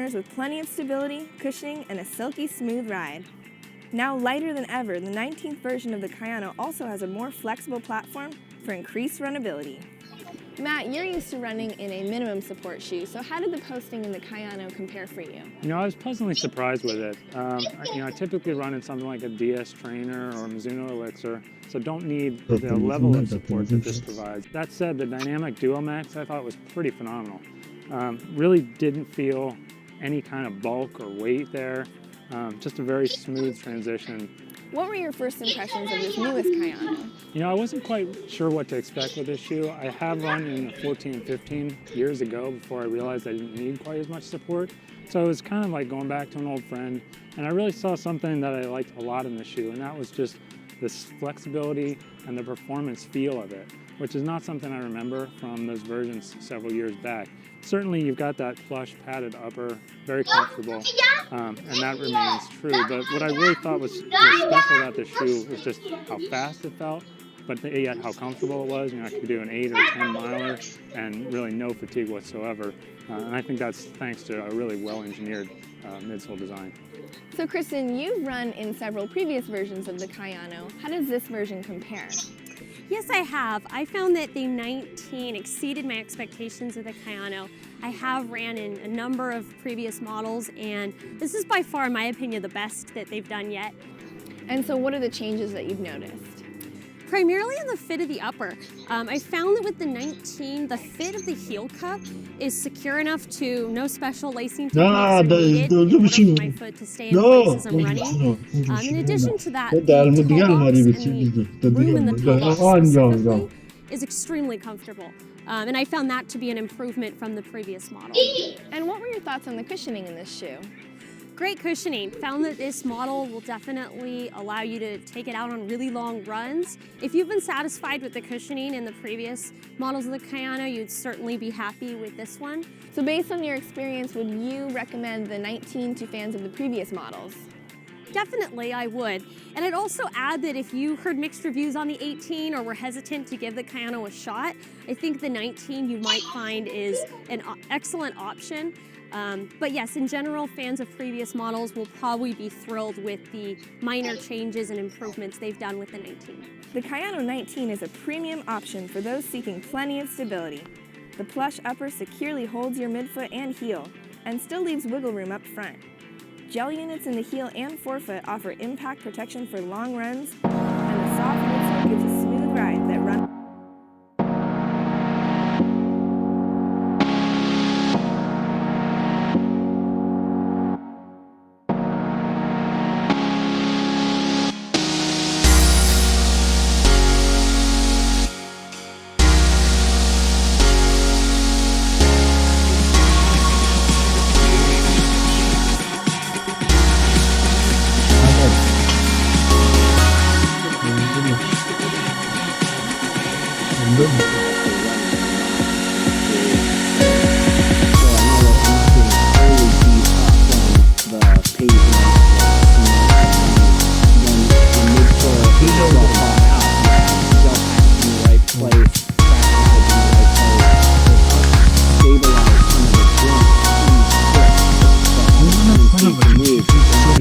runners with plenty of stability, cushioning, and a silky smooth ride. Now lighter than ever, the 19th version of the Kayano also has a more flexible platform for increased runnability. Matt, you're used to running in a minimum support shoe, so how did the posting in the Kayano compare for you? You know, I was pleasantly surprised with it. I typically run in something like a DS Trainer or Mizuno Elixir, so don't need the level of support that this provides. That said, the Dynamic Duo Max I thought was pretty phenomenal. Really didn't feel any kind of bulk or weight there. Just a very smooth transition. What were your first impressions of this newest Kayano? You know, I wasn't quite sure what to expect with this shoe. I have run in the 14 and 15 years ago before I realized I didn't need quite as much support. So it was kind of like going back to an old friend. And I really saw something that I liked a lot in the shoe, and that was just this flexibility and the performance feel of it, which is not something I remember from those versions several years back. Certainly you've got that plush padded upper, very comfortable, and that remains true. But what I really thought was special about this shoe was just how fast it felt, but yet how comfortable it was. You know, I could do an 8 or 10 miler and really no fatigue whatsoever. And I think that's thanks to a really well-engineered midsole design. So Kristen, you've run in several previous versions of the Kayano. How does this version compare? Yes, I have. I found that the 19 exceeded my expectations of the Kayano. I have ran in a number of previous models, and this is by far, in my opinion, the best that they've done yet. And so what are the changes that you've noticed? Primarily in the fit of the upper. I found that with the 19, the fit of the heel cup is secure enough to no special lacing techniques are needed in order for my foot to stay in place as I'm running. In addition to that, the toe box and the room in the toe box specifically is extremely comfortable. And I found that to be an improvement from the previous model. And what were your thoughts on the cushioning in this shoe? Great cushioning. Found that this model will definitely allow you to take it out on really long runs. If you've been satisfied with the cushioning in the previous models of the Kayano, you'd certainly be happy with this one. So based on your experience, would you recommend the 19 to fans of the previous models? Definitely, I would. And I'd also add that if you heard mixed reviews on the 18 or were hesitant to give the Kayano a shot, I think the 19 you might find is an excellent option. But yes, in general, fans of previous models will probably be thrilled with the minor changes and improvements they've done with the 19. The Kayano 19 is a premium option for those seeking plenty of stability. The plush upper securely holds your midfoot and heel, and still leaves wiggle room up front. Gel units in the heel and forefoot offer impact protection for long runs, and the soft midsole gives a smooth ride that runs.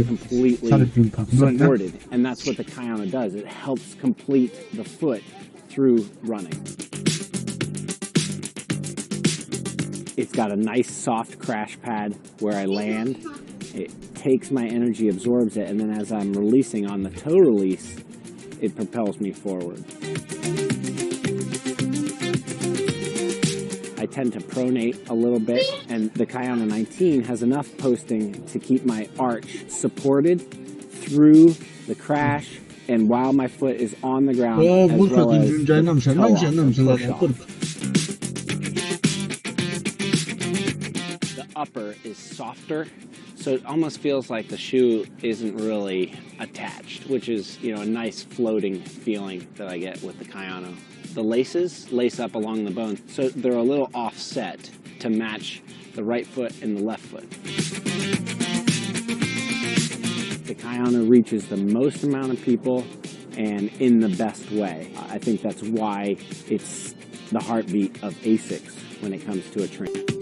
Completely supported, and that's what the Kayano does. It helps complete the foot through running. It's got a nice soft crash pad where I land. It takes my energy, absorbs it, and then as I'm releasing on the toe release, it propels me forward. I tend to pronate a little bit, and the Kayano 19 has enough posting to keep my arch supported through the crash and while my foot is on the ground, as well as the upper is softer, so it almost feels like the shoe isn't really attached, which is, you know, a nice floating feeling that I get with the Kayano. The laces lace up along the bone, so they're a little offset to match the right foot and the left foot. The Kayano reaches the most amount of people and in the best way. I think that's why it's the heartbeat of Aasics when it comes to a trainer.